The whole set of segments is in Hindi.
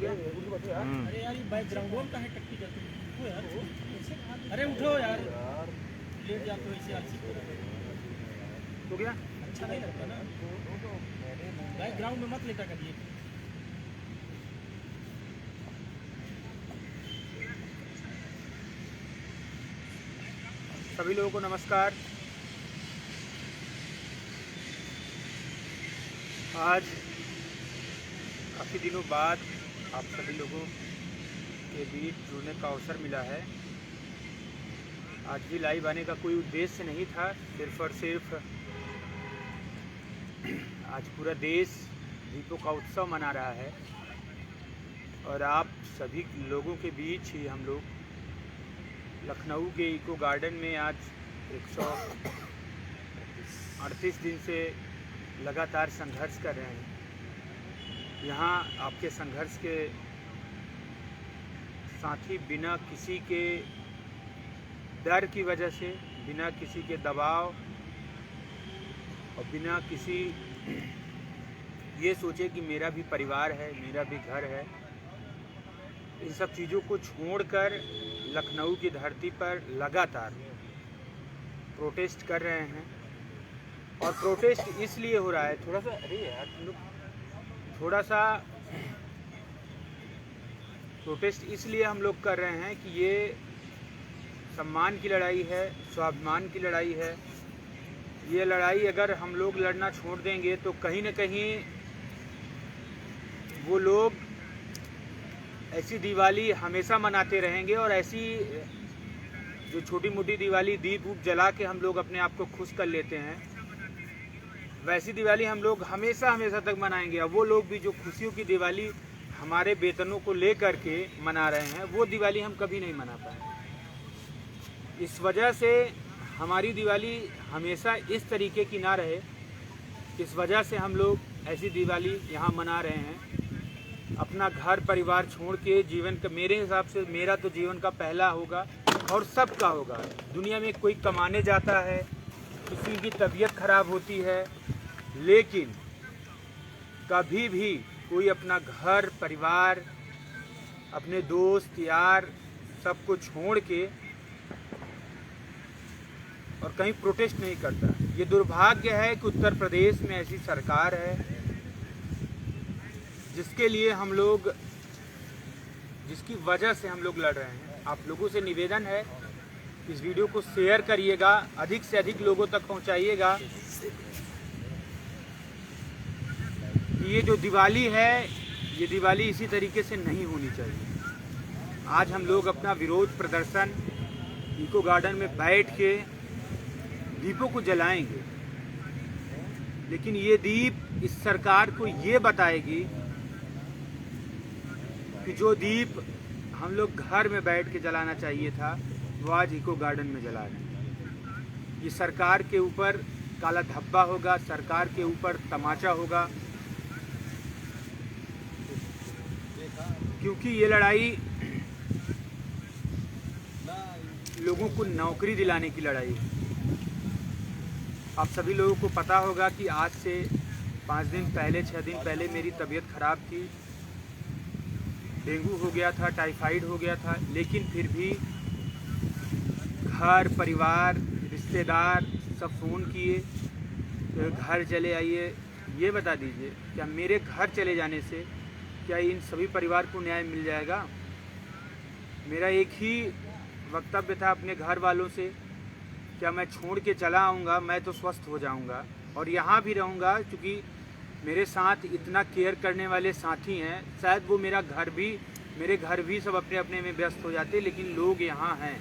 अरे यार ये बैकग्राउंड का है टट्टी का तुम यार वो अरे उठो यार लेट जा तो ऐसे आलसी हो गया। अच्छा नहीं लगता ना बैकग्राउंड में मत लेटा करिए। सभी लोगों को नमस्कार। आज काफ़ी दिनों बाद आप सभी लोगों के बीच जुड़ने का अवसर मिला है। आज भी लाइव आने का कोई उद्देश्य नहीं था, सिर्फ और सिर्फ आज पूरा देश दीपों का उत्सव मना रहा है और आप सभी लोगों के बीच ही हम लोग लखनऊ के इको गार्डन में आज 138 दिन से लगातार संघर्ष कर रहे हैं। यहाँ आपके संघर्ष के साथ ही बिना किसी के डर की वजह से, बिना किसी के दबाव और बिना किसी ये सोचे कि मेरा भी परिवार है, मेरा भी घर है, इन सब चीज़ों को छोड़कर लखनऊ की धरती पर लगातार प्रोटेस्ट कर रहे हैं। और प्रोटेस्ट इसलिए हो रहा है, थोड़ा सा प्रोटेस्ट इसलिए हम लोग कर रहे हैं कि ये सम्मान की लड़ाई है, स्वाभिमान की लड़ाई है। ये लड़ाई अगर हम लोग लड़ना छोड़ देंगे तो कहीं न कहीं वो लोग ऐसी दिवाली हमेशा मनाते रहेंगे और ऐसी जो छोटी मोटी दिवाली दीप ऊप जला के हम लोग अपने आप को खुश कर लेते हैं, वैसी दिवाली हम लोग हमेशा हमेशा तक मनाएंगे। और वो लोग भी जो खुशियों की दिवाली हमारे वेतनों को लेकर के मना रहे हैं, वो दिवाली हम कभी नहीं मना पाए। इस वजह से हमारी दिवाली हमेशा इस तरीके की ना रहे, इस वजह से हम लोग ऐसी दिवाली यहाँ मना रहे हैं। अपना घर परिवार छोड़ के जीवन का, मेरे हिसाब से मेरा तो जीवन का पहला होगा और सबका होगा। दुनिया में कोई कमाने जाता है, किसी की तबीयत खराब होती है, लेकिन कभी भी कोई अपना घर परिवार, अपने दोस्त यार सबको छोड़ के और कहीं प्रोटेस्ट नहीं करता। ये दुर्भाग्य है कि उत्तर प्रदेश में ऐसी सरकार है जिसके लिए हम लोग, जिसकी वजह से हम लोग लड़ रहे हैं। आप लोगों से निवेदन है, इस वीडियो को शेयर करिएगा, अधिक से अधिक लोगों तक पहुंचाइएगा। ये जो दिवाली है, ये दिवाली इसी तरीके से नहीं होनी चाहिए। आज हम लोग अपना विरोध प्रदर्शन इको गार्डन में बैठ के दीपों को जलाएंगे, लेकिन ये दीप इस सरकार को ये बताएगी कि जो दीप हम लोग घर में बैठ के जलाना चाहिए था, वो आज इको गार्डन में जला रहे हैं। ये सरकार के ऊपर काला धब्बा होगा, सरकार के ऊपर तमाचा होगा, क्योंकि ये लड़ाई लोगों को नौकरी दिलाने की लड़ाई है। आप सभी लोगों को पता होगा कि आज से 5 दिन पहले, 6 दिन पहले मेरी तबीयत खराब थी, डेंगू हो गया था, टाइफाइड हो गया था, लेकिन फिर भी घर परिवार रिश्तेदार सब फ़ोन किए, तो घर चले आइए। ये बता दीजिए, क्या मेरे घर चले जाने से क्या इन सभी परिवार को न्याय मिल जाएगा? मेरा एक ही वक्तव्य था अपने घर वालों से, क्या मैं छोड़ के चला आऊँगा, मैं तो स्वस्थ हो जाऊँगा और यहाँ भी रहूँगा, क्योंकि मेरे साथ इतना केयर करने वाले साथी हैं। शायद वो मेरे घर भी सब अपने अपने में व्यस्त हो जाते, लेकिन लोग यहाँ हैं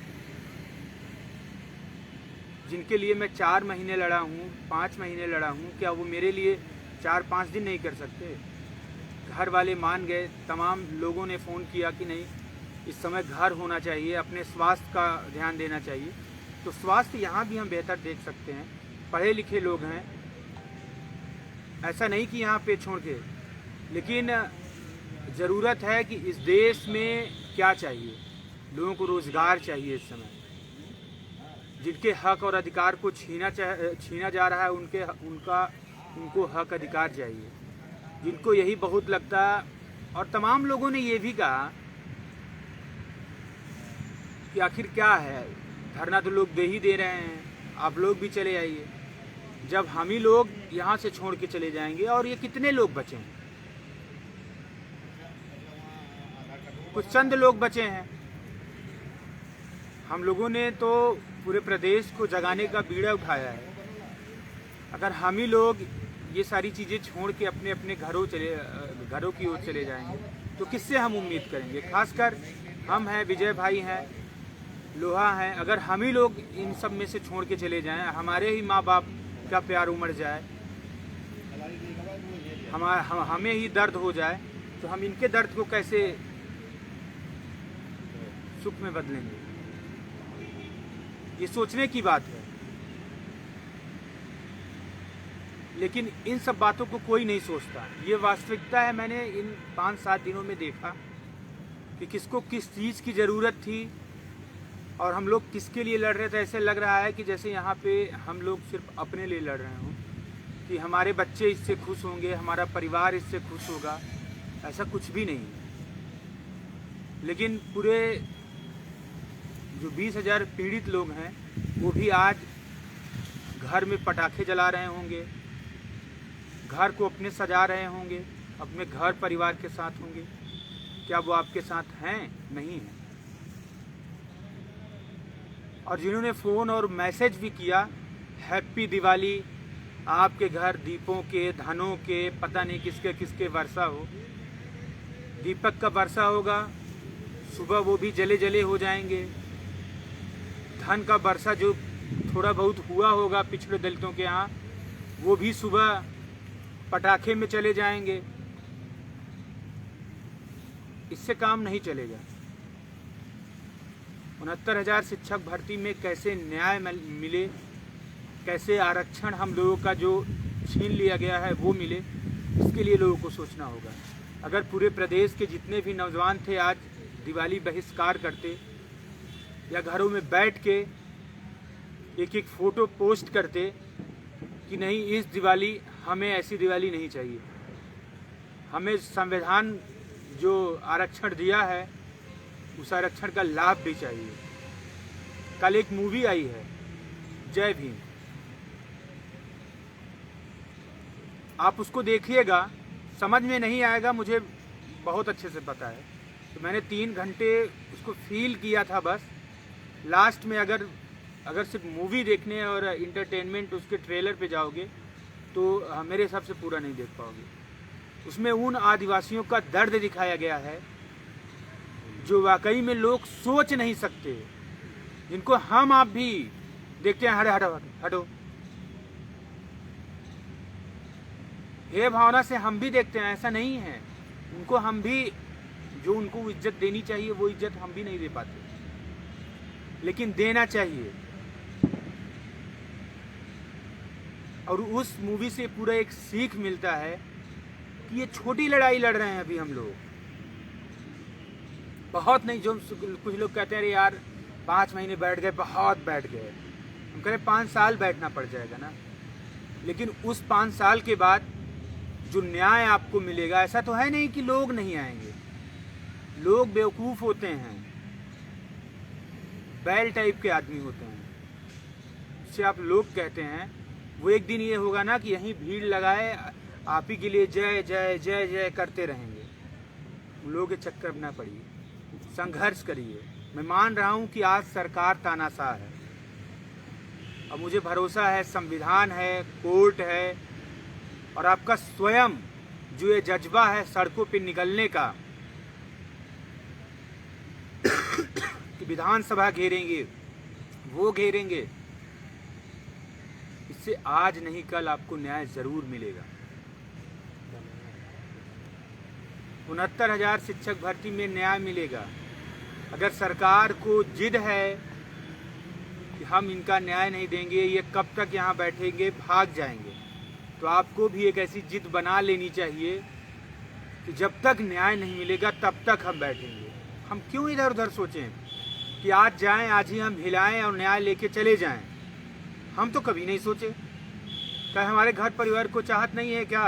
जिनके लिए मैं 4 महीने लड़ा हूँ, 5 महीने लड़ा हूँ। क्या वो मेरे लिए 4-5 दिन नहीं कर सकते? घर वाले मान गए, तमाम लोगों ने फ़ोन किया कि नहीं, इस समय घर होना चाहिए, अपने स्वास्थ्य का ध्यान देना चाहिए। तो स्वास्थ्य यहाँ भी हम बेहतर देख सकते हैं, पढ़े लिखे लोग हैं, ऐसा नहीं कि यहाँ पे छोड़ के। लेकिन ज़रूरत है कि इस देश में क्या चाहिए, लोगों को रोज़गार चाहिए। इस समय जिनके हक और अधिकार को छीना जा रहा है, उनको हक अधिकार चाहिए। जिनको यही बहुत लगता और तमाम लोगों ने ये भी कहा कि आखिर क्या है, धरना तो लोग दे ही दे रहे हैं, आप लोग भी चले आइए। जब हम ही लोग यहाँ से छोड़ के चले जाएंगे और ये कितने लोग बचे हैं? कुछ चंद लोग बचे हैं। हम लोगों ने तो पूरे प्रदेश को जगाने का बीड़ा उठाया है। अगर हम ही लोग ये सारी चीज़ें छोड़ के अपने अपने घरों की ओर चले जाएंगे तो किससे हम उम्मीद करेंगे? खासकर हम हैं, विजय भाई हैं, लोहा हैं। अगर हम ही लोग इन सब में से छोड़ के चले जाएं, हमारे ही माँ बाप का प्यार उमड़ जाए, हमें ही दर्द हो जाए, तो हम इनके दर्द को कैसे सुख में बदलेंगे? ये सोचने की बात है। लेकिन इन सब बातों को कोई नहीं सोचता। ये वास्तविकता है। मैंने इन 5-7 दिनों में देखा कि किसको किस चीज़ की ज़रूरत थी और हम लोग किसके लिए लड़ रहे थे। ऐसे लग रहा है कि जैसे यहाँ पे हम लोग सिर्फ अपने लिए लड़ रहे हों, कि हमारे बच्चे इससे खुश होंगे, हमारा परिवार इससे खुश होगा। ऐसा कुछ भी नहीं। लेकिन पूरे जो 20,000 पीड़ित लोग हैं वो भी आज घर में पटाखे जला रहे होंगे, घर को अपने सजा रहे होंगे, अपने घर परिवार के साथ होंगे। क्या वो आपके साथ हैं? नहीं है। और जिन्होंने फ़ोन और मैसेज भी किया, हैप्पी दिवाली, आपके घर दीपों के, धनों के, पता नहीं किसके किसके वर्षा हो। दीपक का वर्षा होगा, सुबह वो भी जले जले हो जाएंगे। धन का वर्षा जो थोड़ा बहुत हुआ होगा पिछड़े दलितों के यहाँ, वो भी सुबह पटाखे में चले जाएंगे। इससे काम नहीं चलेगा। 69,000 शिक्षक भर्ती में कैसे न्याय मिले, कैसे आरक्षण हम लोगों का जो छीन लिया गया है वो मिले, इसके लिए लोगों को सोचना होगा। अगर पूरे प्रदेश के जितने भी नौजवान थे आज दिवाली बहिष्कार करते, या घरों में बैठ के एक एक फ़ोटो पोस्ट करते कि नहीं, इस दिवाली हमें ऐसी दिवाली नहीं चाहिए, हमें संविधान जो आरक्षण दिया है उस आरक्षण का लाभ भी चाहिए। कल एक मूवी आई है जय भीम, आप उसको देखिएगा, समझ में नहीं आएगा, मुझे बहुत अच्छे से पता है। तो मैंने 3 घंटे उसको फील किया था बस। लास्ट में अगर सिर्फ मूवी देखने और इंटरटेनमेंट उसके ट्रेलर पे जाओगे तो मेरे हिसाब से पूरा नहीं देख पाओगे। उसमें उन आदिवासियों का दर्द दिखाया गया है जो वाकई में लोग सोच नहीं सकते, जिनको हम आप भी देखते हैं, हटो हे भावना से हम भी देखते हैं। ऐसा नहीं है, उनको हम भी जो उनको इज्जत देनी चाहिए वो इज्जत हम भी नहीं दे पाते, लेकिन देना चाहिए। और उस मूवी से पूरा एक सीख मिलता है कि ये छोटी लड़ाई लड़ रहे हैं अभी हम लोग, बहुत नहीं। जो कुछ लोग कहते हैं अरे यार 5 महीने बैठ गए, बहुत बैठ गए। हम कह रहे 5 साल बैठना पड़ जाएगा ना, लेकिन उस 5 साल के बाद जो न्याय आपको मिलेगा, ऐसा तो है नहीं कि लोग नहीं आएंगे। लोग बेवकूफ़ होते हैं, बैल टाइप के आदमी होते हैं, जिसे आप लोग कहते हैं। वो एक दिन ये होगा ना कि यहीं भीड़ लगाए आप ही के लिए जय जय जय जय करते रहेंगे। उन लोगों के चक्कर में ना पड़िए, संघर्ष करिए। मैं मान रहा हूँ कि आज सरकार तानाशाह है, और मुझे भरोसा है संविधान है, कोर्ट है, और आपका स्वयं जो ये जज्बा है सड़कों पे निकलने का कि विधानसभा घेरेंगे, वो घेरेंगे, इससे आज नहीं कल आपको न्याय जरूर मिलेगा। 69,000 शिक्षक भर्ती में न्याय मिलेगा। अगर सरकार को जिद है कि हम इनका न्याय नहीं देंगे, ये कब तक यहाँ बैठेंगे, भाग जाएंगे, तो आपको भी एक ऐसी जिद बना लेनी चाहिए कि जब तक न्याय नहीं मिलेगा तब तक हम बैठेंगे। हम क्यों इधर उधर सोचें कि आज जाएं, आज ही हम हिलाएं और न्याय लेके चले जाएं। हम तो कभी नहीं सोचे। क्या हमारे घर परिवार को चाहत नहीं है क्या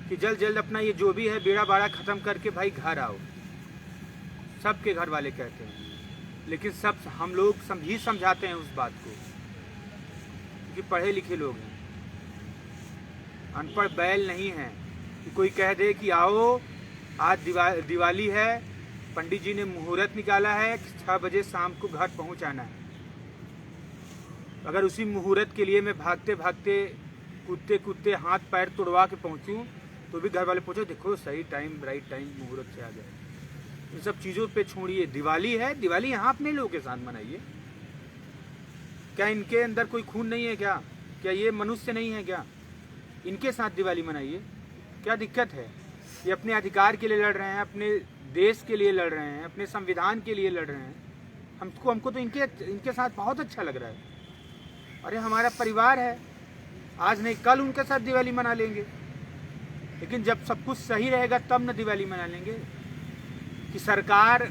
कि कि जल्द जल्द अपना ये जो भी है बेड़ा बाड़ा ख़त्म करके भाई घर आओ। सबके घर वाले कहते हैं, लेकिन सब हम लोग ही समझाते हैं उस बात को, क्योंकि पढ़े लिखे लोग हैं, अनपढ़ बैल नहीं हैं कि कोई कह दे कि आओ आज दिवाली है, पंडित जी ने मुहूर्त निकाला है कि 6 बजे शाम को घर पहुंच आना है। अगर उसी मुहूर्त के लिए मैं भागते भागते कूदते कूदते हाथ पैर तोड़वा के पहुंचूं तो भी घर वाले पूछो देखो सही टाइम राइट टाइम मुहूर्त से आ जाए। इन सब चीज़ों पे छोड़िए, दिवाली है, दिवाली यहाँ अपने लोगों के साथ मनाइए। क्या इनके अंदर कोई खून नहीं है क्या? क्या ये मनुष्य नहीं है क्या? इनके साथ दिवाली मनाइए, क्या दिक्कत है? ये अपने अधिकार के लिए लड़ रहे हैं, अपने देश के लिए लड़ रहे हैं, अपने संविधान के लिए लड़ रहे हैं। हमको तो इनके साथ बहुत अच्छा लग रहा है। अरे हमारा परिवार है, आज नहीं कल उनके साथ दिवाली मना लेंगे, लेकिन जब सब कुछ सही रहेगा तब न दिवाली मना लेंगे। कि सरकार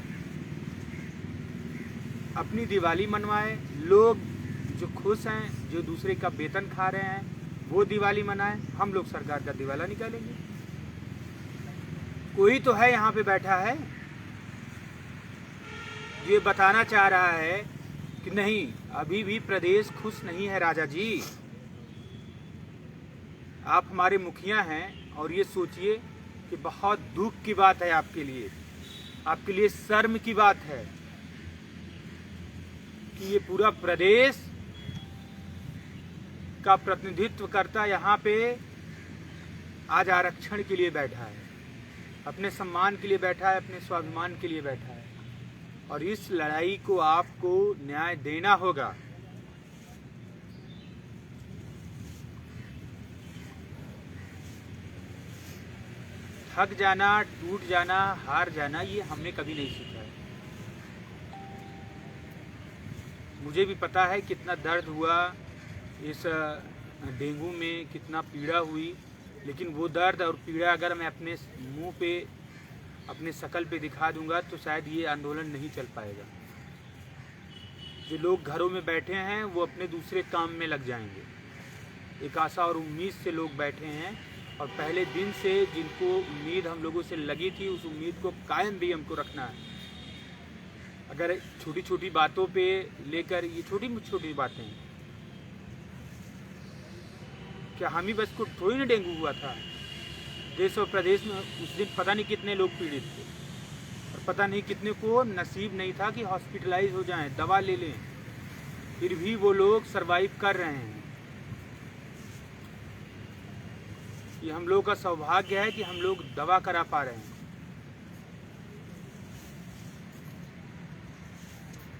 अपनी दिवाली मनवाए, लोग जो खुश हैं, जो दूसरे का वेतन खा रहे हैं वो दिवाली मनाएं, हम लोग सरकार का दिवाला निकालेंगे। कोई तो है यहाँ पे बैठा है जो ये बताना चाह रहा है कि नहीं अभी भी प्रदेश खुश नहीं है। राजा जी आप हमारे मुखिया हैं और ये सोचिए कि बहुत दुख की बात है आपके लिए शर्म की बात है कि ये पूरा प्रदेश का प्रतिनिधित्व करता यहाँ पे आज आरक्षण के लिए बैठा है, अपने सम्मान के लिए बैठा है, अपने स्वाभिमान के लिए बैठा है। और इस लड़ाई को आपको न्याय देना होगा। थक जाना, टूट जाना, हार जाना ये हमने कभी नहीं सीखा है। मुझे भी पता है कितना दर्द हुआ इस डेंगू में, कितना पीड़ा हुई, लेकिन वो दर्द और पीड़ा अगर मैं अपने मुंह पे, अपने शकल पे दिखा दूंगा तो शायद ये आंदोलन नहीं चल पाएगा। जो लोग घरों में बैठे हैं वो अपने दूसरे काम में लग जाएंगे। एक आशा और उम्मीद से लोग बैठे हैं और पहले दिन से जिनको उम्मीद हम लोगों से लगी थी उस उम्मीद को कायम भी हमको रखना है। अगर छोटी छोटी बातों पे लेकर, ये छोटी छोटी बातें हैं, क्या हम ही बस को थोड़ी ना डेंगू हुआ था। देश और प्रदेश में उस दिन पता नहीं कितने लोग पीड़ित थे और पता नहीं कितने को नसीब नहीं था कि हॉस्पिटलाइज हो जाएं, दवा ले लें, फिर भी वो लोग सरवाइव कर रहे हैं। ये हम लोग का सौभाग्य है कि हम लोग दवा करा पा रहे हैं।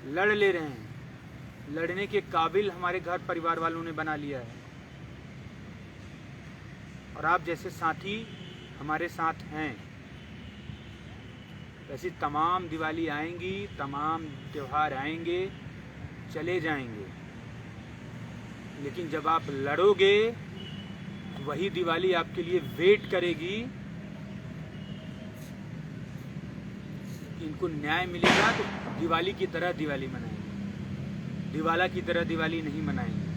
लड़ ले रहे हैं, लड़ने के काबिल हमारे घर परिवार वालों ने बना लिया है। और आप जैसे साथी हमारे साथ हैं। ऐसी तमाम दिवाली आएंगी, तमाम त्यौहार आएंगे, चले जाएंगे, लेकिन जब आप लड़ोगे तो वही दिवाली आपके लिए वेट करेगी कि इनको न्याय मिलेगा तो दिवाली की तरह दिवाली मनाएंगे, दिवाला की तरह दिवाली नहीं मनाएंगे।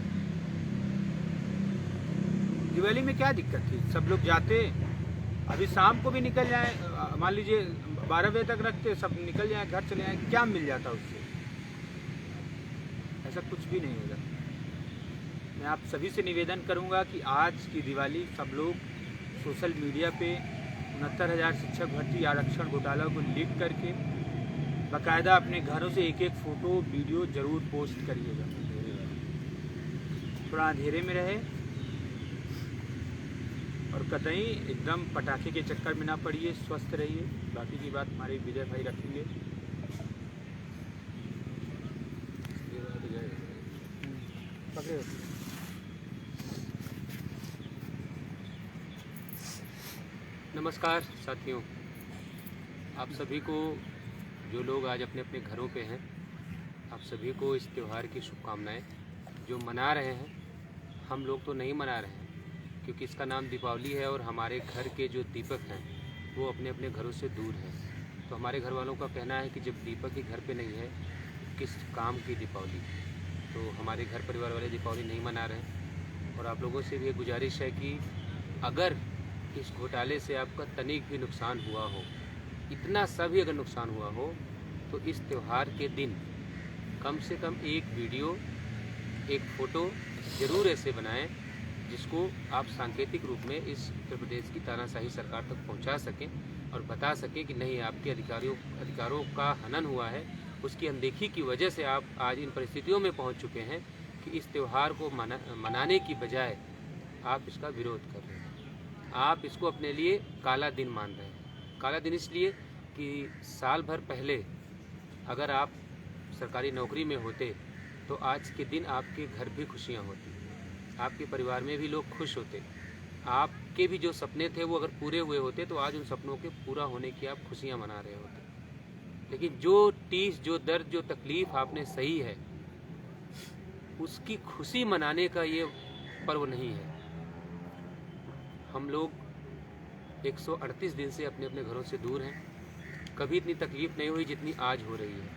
दिवाली में क्या दिक्कत थी? सब लोग जाते, अभी शाम को भी निकल जाए, मान लीजिए 12 बजे तक रखते, सब निकल जाए, घर चले जाए, क्या मिल जाता उससे? ऐसा कुछ भी नहीं होगा। मैं आप सभी से निवेदन करूंगा कि आज की दिवाली सब लोग सोशल मीडिया पे 69,000 शिक्षक भर्ती आरक्षण घोटाला को लिख करके बाकायदा अपने घरों से एक एक फ़ोटो वीडियो ज़रूर पोस्ट करिएगा। थोड़ा अंधेरे में रहे और कतई एकदम पटाखे के चक्कर में ना पड़िए, स्वस्थ रहिए। बाकी की बात हमारे विजय भाई रखेंगे। नमस्कार साथियों, आप सभी को, जो लोग आज अपने अपने घरों पे हैं, आप सभी को इस त्यौहार की शुभकामनाएं। जो मना रहे हैं, हम लोग तो नहीं मना रहे हैं क्योंकि इसका नाम दीपावली है और हमारे घर के जो दीपक हैं वो अपने अपने घरों से दूर हैं। तो हमारे घर वालों का कहना है कि जब दीपक ही घर पे नहीं है किस काम की दीपावली। तो हमारे घर परिवार वाले दीपावली नहीं मना रहे हैं। और आप लोगों से भी एक गुजारिश है कि अगर इस घोटाले से आपका तनिक भी नुकसान हुआ हो, इतना सा भी अगर नुकसान हुआ हो, तो इस त्यौहार के दिन कम से कम एक वीडियो, एक फ़ोटो ज़रूर ऐसे बनाएं जिसको आप सांकेतिक रूप में इस उत्तर प्रदेश की तानाशाही सरकार तक पहुंचा सकें और बता सकें कि नहीं, आपके अधिकारों का हनन हुआ है। उसकी अनदेखी की वजह से आप आज इन परिस्थितियों में पहुंच चुके हैं कि इस त्यौहार को मनाने की बजाय आप इसका विरोध कर रहे हैं। आप इसको अपने लिए काला दिन मान रहे हैं। काला दिन इसलिए कि साल भर पहले अगर आप सरकारी नौकरी में होते तो आज के दिन आपके घर भी खुशियाँ होती, आपके परिवार में भी लोग खुश होते, आपके भी जो सपने थे वो अगर पूरे हुए होते तो आज उन सपनों के पूरा होने की आप खुशियाँ मना रहे होते। लेकिन जो टीस, जो दर्द, जो तकलीफ़ आपने सही है, उसकी खुशी मनाने का ये पर्व नहीं है। हम लोग 138 दिन से अपने अपने घरों से दूर हैं। कभी इतनी तकलीफ़ नहीं हुई जितनी आज हो रही है,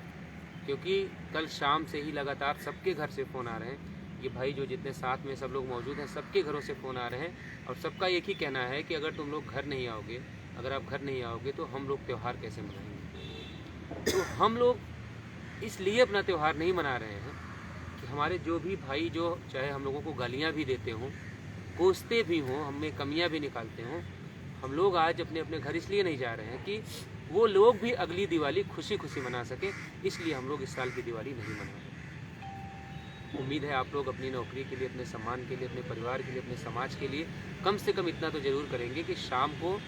क्योंकि कल शाम से ही लगातार सबके घर से फ़ोन आ रहे हैं। ये भाई जो जितने साथ में सब लोग मौजूद हैं, सबके घरों से फ़ोन आ रहे हैं और सबका एक ही कहना है कि अगर तुम लोग घर नहीं आओगे, अगर आप घर नहीं आओगे तो हम लोग त्यौहार कैसे मनाएंगे। तो हम लोग इसलिए अपना त्यौहार नहीं मना रहे हैं कि हमारे जो भी भाई, जो चाहे हम लोगों को गालियाँ भी देते हों, कोसते भी हों, हमें कमियाँ भी निकालते हों, हम लोग आज अपने अपने घर इसलिए नहीं जा रहे हैं कि वो लोग भी अगली दिवाली खुशी खुशी मना सकें। इसलिए हम लोग इस साल की दिवाली नहीं मना रहे। उम्मीद है आप लोग अपनी नौकरी के लिए, अपने सम्मान के लिए, अपने परिवार के लिए, अपने समाज के लिए कम से कम इतना तो ज़रूर करेंगे कि शाम को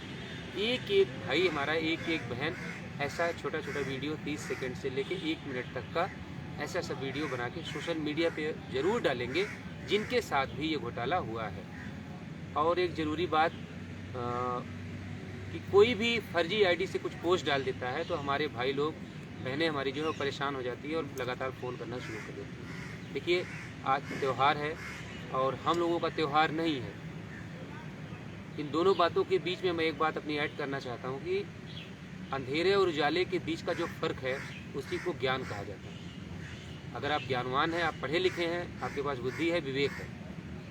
एक एक भाई हमारा, एक एक बहन ऐसा छोटा छोटा वीडियो 30 सेकंड से लेके 1 मिनट तक का ऐसा ऐसा वीडियो बना के सोशल मीडिया पे ज़रूर डालेंगे जिनके साथ भी ये घोटाला हुआ है। और एक ज़रूरी बात कि कोई भी फर्जी आईडी से कुछ पोस्ट डाल देता है तो हमारे भाई लोग, बहनें हमारी जो है परेशान हो जाती है और लगातार फ़ोन करना शुरू कर देती है। देखिए, आज त्यौहार है और हम लोगों का त्यौहार नहीं है। इन दोनों बातों के बीच में मैं एक बात अपनी ऐड करना चाहता हूँ कि अंधेरे और उजाले के बीच का जो फ़र्क है उसी को ज्ञान कहा जाता है। अगर आप ज्ञानवान हैं, आप पढ़े लिखे हैं, आपके पास बुद्धि है, विवेक है,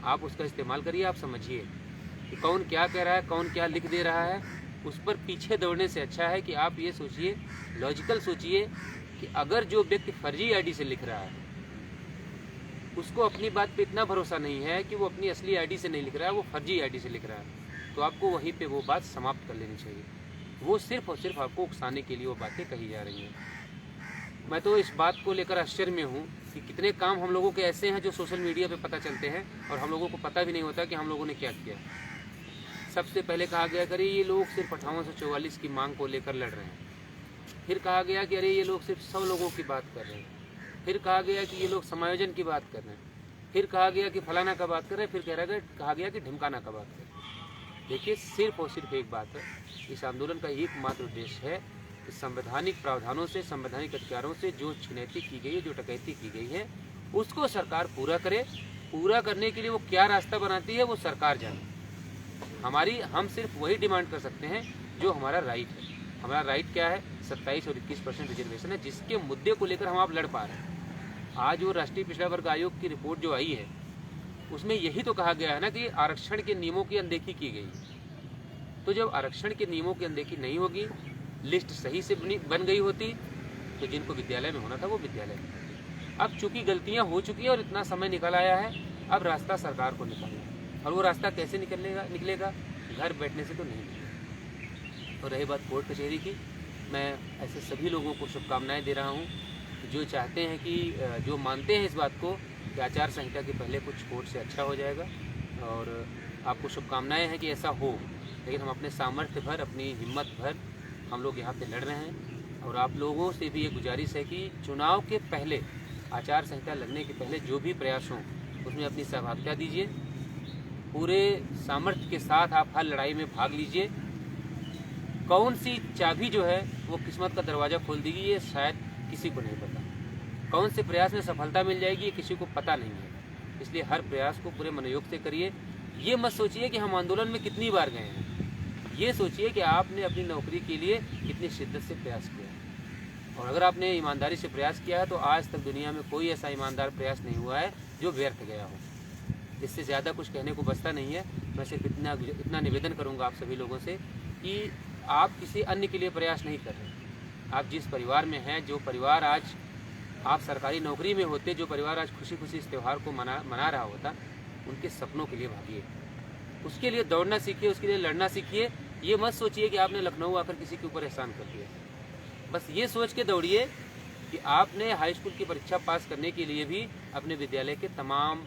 आप उसका इस्तेमाल करिए। आप समझिए कि कौन क्या कह रहा है, कौन क्या लिख दे रहा है, उस पर पीछे दौड़ने से अच्छा है कि आप ये सोचिए, लॉजिकल सोचिए कि अगर जो व्यक्ति फर्जी आईडी से लिख रहा है उसको अपनी बात पे इतना भरोसा नहीं है कि वो अपनी असली आईडी से नहीं लिख रहा है, वो फर्जी आईडी से लिख रहा है, तो आपको वहीं पे वो बात समाप्त कर लेनी चाहिए। वो सिर्फ और सिर्फ आपको उकसाने के लिए वो बातें कही जा रही हैं। मैं तो इस बात को लेकर आश्चर्य में हूँ कि कितने काम हम लोगों के ऐसे हैं जो सोशल मीडिया पे पता चलते हैं और हम लोगों को पता भी नहीं होता कि हम लोगों ने क्या किया। सबसे पहले कहा गया कि अरे ये लोग सिर्फ 5844 की मांग को लेकर लड़ रहे हैं। फिर कहा गया कि अरे ये लोग सिर्फ 100 लोगों की बात कर रहे हैं। फिर कहा गया कि ये लोग समायोजन की बात कर रहे हैं। फिर कहा गया कि फलाना का बात कर रहे हैं। फिर कहा गया कि ढिमकाना का बात कर रहे हैं। देखिए, सिर्फ और सिर्फ एक बात है, इस आंदोलन का एकमात्र उद्देश्य है कि संवैधानिक प्रावधानों से, संवैधानिक अधिकारों से जो छिनैती की गई है, जो डकैती की गई है, उसको सरकार पूरा करे। पूरा करने के लिए वो क्या रास्ता बनाती है वो सरकार जाने। हम सिर्फ वही डिमांड कर सकते हैं जो हमारा राइट है। हमारा राइट क्या है? 27 और 21% रिजर्वेशन है, जिसके मुद्दे को लेकर हम आप लड़ पा रहे हैं। आज वो राष्ट्रीय पिछड़ा वर्ग आयोग की रिपोर्ट जो आई है उसमें यही तो कहा गया है ना कि आरक्षण के नियमों की अनदेखी की गई है। तो जब आरक्षण के नियमों की अनदेखी नहीं होगी, लिस्ट सही से बन गई होती, तो जिनको विद्यालय में होना था वो विद्यालय में होती। अब चूंकि गलतियां हो चुकी हैं और इतना समय निकल आया है, अब रास्ता सरकार को निकालना है। और वो रास्ता कैसे निकलेगा? घर बैठने से तो नहीं निकलेगा। और रही बात कोर्ट कचहरी की, मैं ऐसे सभी लोगों को शुभकामनाएं दे रहा हूँ जो चाहते हैं कि, जो मानते हैं इस बात को कि आचार संहिता के पहले कुछ कोर्ट से अच्छा हो जाएगा। और आपको शुभकामनाएं हैं कि ऐसा हो, लेकिन हम अपने सामर्थ्य भर, अपनी हिम्मत भर हम लोग यहाँ पे लड़ रहे हैं। और आप लोगों से भी ये गुजारिश है कि चुनाव के पहले, आचार संहिता लगने के पहले जो भी प्रयास हों उसमें अपनी सहभागिता दीजिए। पूरे सामर्थ्य के साथ आप हर लड़ाई में भाग लीजिए। कौन सी चाबी जो है वो किस्मत का दरवाज़ा खोल देगी ये शायद किसी को नहीं पता। कौन से प्रयास में सफलता मिल जाएगी ये किसी को पता नहीं है। इसलिए हर प्रयास को पूरे मनोयोग से करिए। ये मत सोचिए कि हम आंदोलन में कितनी बार गए हैं, ये सोचिए कि आपने अपनी नौकरी के लिए कितनी शिद्दत से प्रयास किया है। और अगर आपने ईमानदारी से प्रयास किया है तो आज तक दुनिया में कोई ऐसा ईमानदार प्रयास नहीं हुआ है जो व्यर्थ गया हो। इससे ज़्यादा कुछ कहने को बचता नहीं है। मैं सिर्फ इतना निवेदन करूंगा आप सभी लोगों से कि आप किसी अन्य के लिए प्रयास नहीं कर रहे। आप जिस परिवार में हैं, जो परिवार आज आप सरकारी नौकरी में होते, जो परिवार आज खुशी खुशी इस त्यौहार को मना रहा होता, उनके सपनों के लिए भागिए, उसके लिए दौड़ना सीखिए, उसके लिए लड़ना सीखिए। ये मत सोचिए कि आपने लखनऊ आकर किसी के ऊपर एहसान कर दिया। बस ये सोच के दौड़िए कि आपने हाई स्कूल की परीक्षा पास करने के लिए भी अपने विद्यालय के तमाम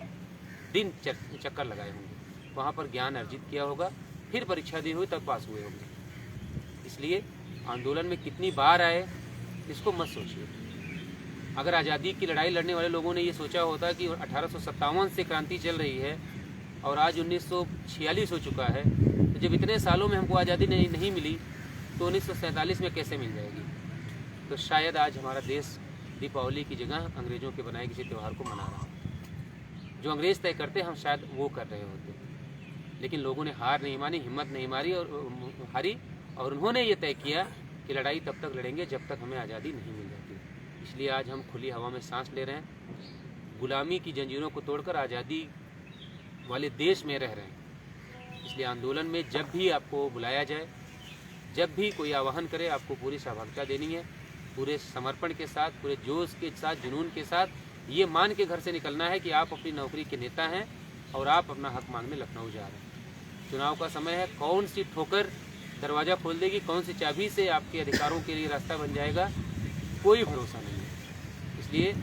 दिन चक्कर लगाए होंगे, वहाँ पर ज्ञान अर्जित किया होगा, फिर परीक्षा दी हुई तब पास हुए होंगे। इसलिए आंदोलन में कितनी बार आए इसको मत सोचिए। अगर आज़ादी की लड़ाई लड़ने वाले लोगों ने ये सोचा होता कि 1857 से क्रांति चल रही है और आज 1946 हो चुका है, तो जब इतने सालों में हमको आज़ादी नहीं मिली तो 1947 में कैसे मिल जाएगी? तो शायद आज हमारा देश दीपावली की जगह अंग्रेज़ों के बनाए किसी त्यौहार को मना रहा है। जो अंग्रेज़ तय करते हम शायद वो कर रहे होते, लेकिन लोगों ने हार नहीं मानी, हिम्मत नहीं हारी और उन्होंने ये तय किया कि लड़ाई तब तक लड़ेंगे जब तक हमें आज़ादी नहीं मिल जाती। इसलिए आज हम खुली हवा में सांस ले रहे हैं, गुलामी की जंजीरों को तोड़कर आज़ादी वाले देश में रह रहे हैं। इसलिए आंदोलन में जब भी आपको बुलाया जाए, जब भी कोई आह्वान करे, आपको पूरी सहभागिता देनी है, पूरे समर्पण के साथ, पूरे जोश के साथ, जुनून के साथ, ये मान के घर से निकलना है कि आप अपनी नौकरी के नेता हैं और आप अपना हक मांगने लखनऊ जा रहे हैं। चुनाव का समय है, कौन सी ठोकर दरवाज़ा खोल देगी, कौन सी चाबी से आपके अधिकारों के लिए रास्ता बन जाएगा, कोई भरोसा नहीं है। इसलिए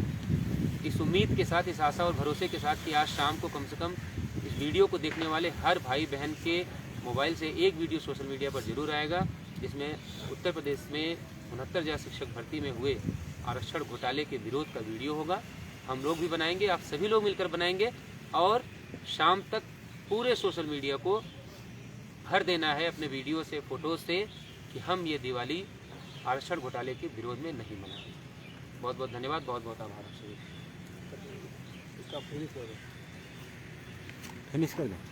इस उम्मीद के साथ, इस आशा और भरोसे के साथ कि आज शाम को कम से कम इस वीडियो को देखने वाले हर भाई बहन के मोबाइल से एक वीडियो सोशल मीडिया पर जरूर आएगा, जिसमें उत्तर प्रदेश में 69,000 शिक्षक भर्ती में हुए आरक्षण घोटाले के विरोध का वीडियो होगा। हम लोग भी बनाएंगे, आप सभी लोग मिलकर बनाएंगे और शाम तक पूरे सोशल मीडिया को भर देना है अपने वीडियो से, फोटो से कि हम ये दिवाली आरक्षण घोटाले के विरोध में नहीं मनाएंगे। बहुत बहुत धन्यवाद, बहुत बहुत आभार आप सभी। फिनिश कर दो।